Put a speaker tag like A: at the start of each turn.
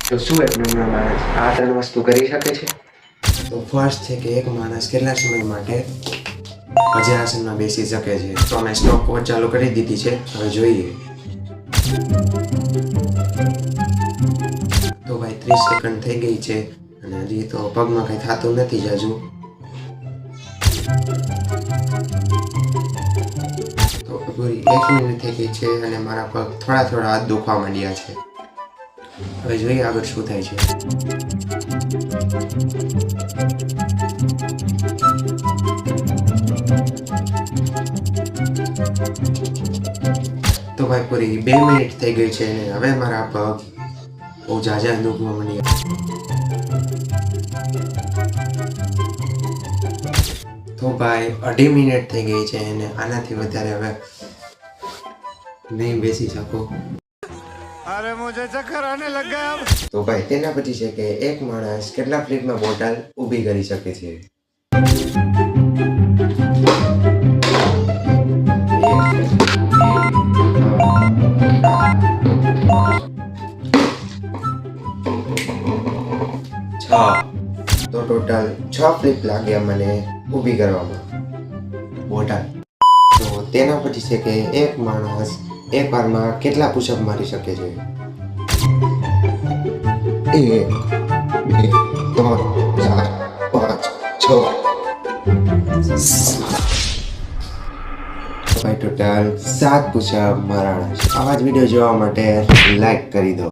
A: તો શું એક નંબર માણસ આ ત્રણ વસ્તુ કરી શકે છે?
B: તો ફર્સ્ટ છે કે એક માણસ કેટલા સમય માટે વજ્રાસનમાં બેસી શકે છે. તો અમે સ્ટોપ વોચ ચાલુ કરી દીધી છે, હવે જોઈએ. તો ભાઈ 30 સેકન્ડ થઈ ગઈ છે અને હજી તો પગમાં કંઈ થતું નથી જાજુ. તો પૂરી 1 મિનિટ થઈ ગઈ છે અને મારા પગ થોડા થોડા હાથ દુખવા માંડ્યા છે. હવે જોઈએ આગળ શું થાય છે. તો ભાઈ પૂરી 2 મિનિટ થઈ ગઈ છે અને હવે મારા પગ બહુ ઝાઝા દુખવા માંડ્યા. તો ભાઈ 2.5 મિનિટ થઈ ગઈ છે અને આનાથી વધારે હવે નહીં બેસી શકું.
C: अरे मुझे चक्कर आने लग गया अब।
B: તો ભાઈ તેના પછી છે કે એક માણસ કેટલા ફ્લિપમાં બોટલ ઊભી કરી શકે છે. તો ટોટલ 6 ફ્લિપ લાગ્યા મને ઊભી કરવામાં બોટલ. તો તેના પછી છે કે એક માણસ એક વારમાં કેટલા પુશઅપ મારી શકે છે. 1 2 3 4 5 6 ભાઈ ટોટલ 7 પુશઅપ મારવાના છે. આવા જ વિડીયો જોવા માટે લાઈક કરી દો.